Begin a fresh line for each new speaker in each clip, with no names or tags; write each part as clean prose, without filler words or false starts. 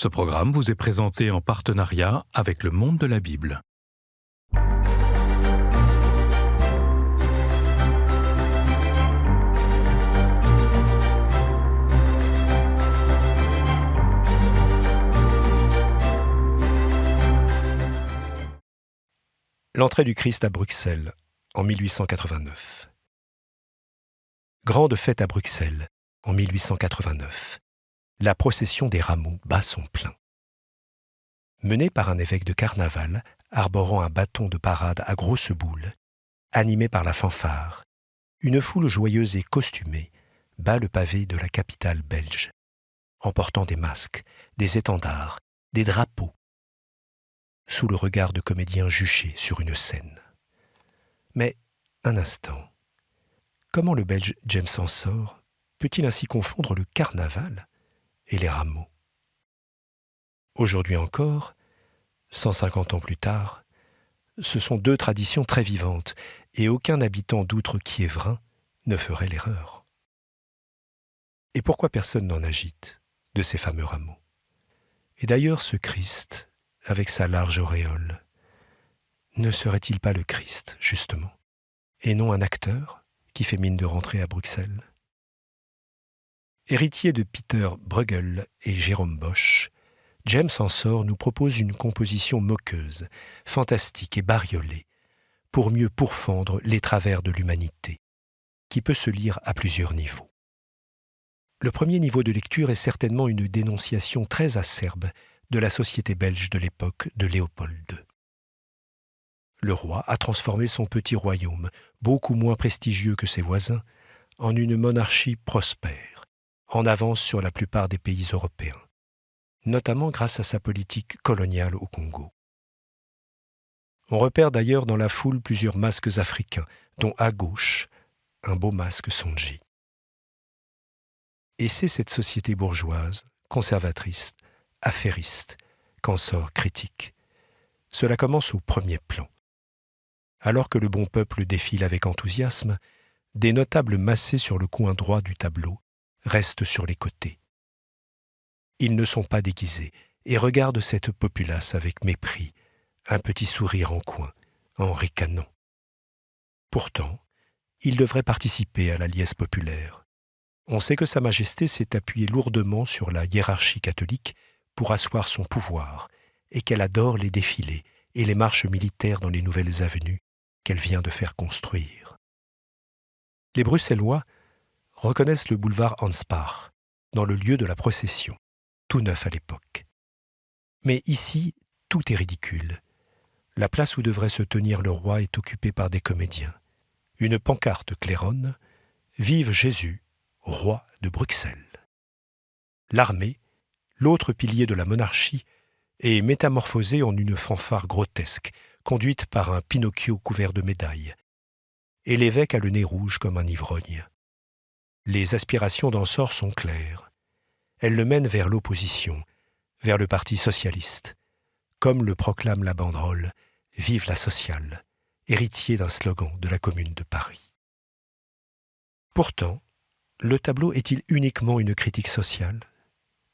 Ce programme vous est présenté en partenariat avec Le Monde de la Bible.
L'entrée du Christ à Bruxelles, en 1889. Grande fête à Bruxelles, en 1889. La procession des rameaux bat son plein. Menée par un évêque de carnaval, arborant un bâton de parade à grosses boules, animée par la fanfare, une foule joyeuse et costumée bat le pavé de la capitale belge, emportant des masques, des étendards, des drapeaux, sous le regard de comédiens juchés sur une scène. Mais, un instant, comment le Belge James Ensor peut-il ainsi confondre le carnaval et les rameaux? Aujourd'hui encore, 150 ans plus tard, ce sont deux traditions très vivantes et aucun habitant d'Outre-Quiévrain ne ferait l'erreur. Et pourquoi personne n'en agite de ces fameux rameaux? Et d'ailleurs ce Christ, avec sa large auréole, ne serait-il pas le Christ, justement, et non un acteur qui fait mine de rentrer à Bruxelles? Héritier de Peter Bruegel et Jérôme Bosch, James Ensor nous propose une composition moqueuse, fantastique et bariolée, pour mieux pourfendre les travers de l'humanité, qui peut se lire à plusieurs niveaux. Le premier niveau de lecture est certainement une dénonciation très acerbe de la société belge de l'époque de Léopold II. Le roi a transformé son petit royaume, beaucoup moins prestigieux que ses voisins, en une monarchie prospère, en avance sur la plupart des pays européens, notamment grâce à sa politique coloniale au Congo. On repère d'ailleurs dans la foule plusieurs masques africains, dont à gauche, un beau masque Sonji. Et c'est cette société bourgeoise, conservatrice, affairiste, qu'Ensor critique. Cela commence au premier plan. Alors que le bon peuple défile avec enthousiasme, des notables massés sur le coin droit du tableau restent sur les côtés. Ils ne sont pas déguisés et regardent cette populace avec mépris, un petit sourire en coin, en ricanant. Pourtant, ils devraient participer à la liesse populaire. On sait que Sa Majesté s'est appuyée lourdement sur la hiérarchie catholique pour asseoir son pouvoir et qu'elle adore les défilés et les marches militaires dans les nouvelles avenues qu'elle vient de faire construire. Les Bruxellois reconnaissent le boulevard Anspach dans le lieu de la procession, tout neuf à l'époque. Mais ici, tout est ridicule. La place où devrait se tenir le roi est occupée par des comédiens. Une pancarte claironne « Vive Jésus, roi de Bruxelles ». L'armée, l'autre pilier de la monarchie, est métamorphosée en une fanfare grotesque, conduite par un Pinocchio couvert de médailles. Et l'évêque a le nez rouge comme un ivrogne. Les aspirations d'Ensor sont claires. Elles le mènent vers l'opposition, vers le Parti socialiste, comme le proclame la banderole « Vive la sociale », héritier d'un slogan de la Commune de Paris. Pourtant, le tableau est-il uniquement une critique sociale?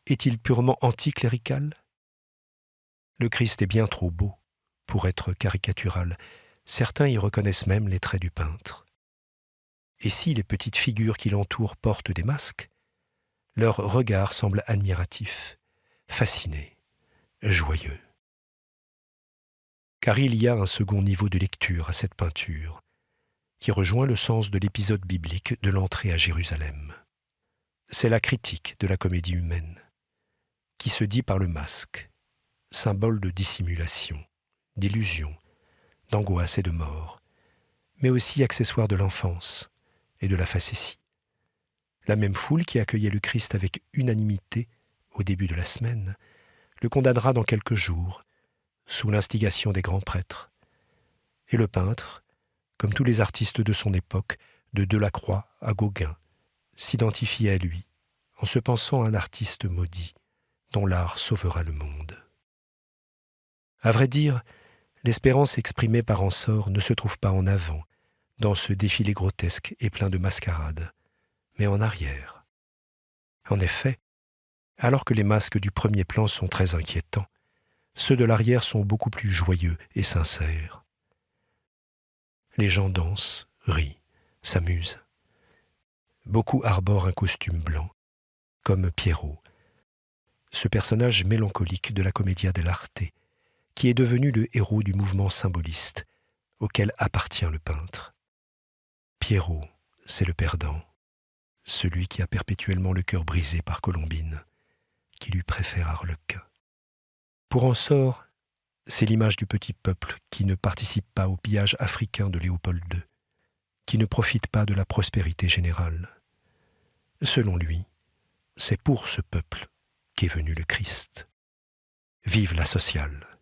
Est-il purement anticlérical? Le Christ est bien trop beau pour être caricatural. Certains y reconnaissent même les traits du peintre. Et si les petites figures qui l'entourent portent des masques, leur regard semble admiratif, fasciné, joyeux. Car il y a un second niveau de lecture à cette peinture, qui rejoint le sens de l'épisode biblique de l'entrée à Jérusalem. C'est la critique de la comédie humaine, qui se dit par le masque, symbole de dissimulation, d'illusion, d'angoisse et de mort, mais aussi accessoire de l'enfance et de la facétie. La même foule qui accueillait le Christ avec unanimité au début de la semaine, le condamnera dans quelques jours, sous l'instigation des grands prêtres. Et le peintre, comme tous les artistes de son époque, de Delacroix à Gauguin, s'identifie à lui, en se pensant un artiste maudit, dont l'art sauvera le monde. À vrai dire, l'espérance exprimée par Ensor ne se trouve pas en avant, dans ce défilé grotesque et plein de mascarades, mais en arrière. En effet, Alors que les masques du premier plan sont très inquiétants, ceux de l'arrière sont beaucoup plus joyeux et sincères. Les gens dansent, rient, s'amusent. Beaucoup arborent un costume blanc, comme Pierrot, ce personnage mélancolique de la commedia dell'arte, qui est devenu le héros du mouvement symboliste, auquel appartient le peintre. Pierrot, c'est le perdant, celui qui a perpétuellement le cœur brisé par Colombine, qui lui préfère Arlequin. Pour Ensor, c'est l'image du petit peuple qui ne participe pas au pillage africain de Léopold II, qui ne profite pas de la prospérité générale. Selon lui, c'est pour ce peuple qu'est venu le Christ. Vive la sociale!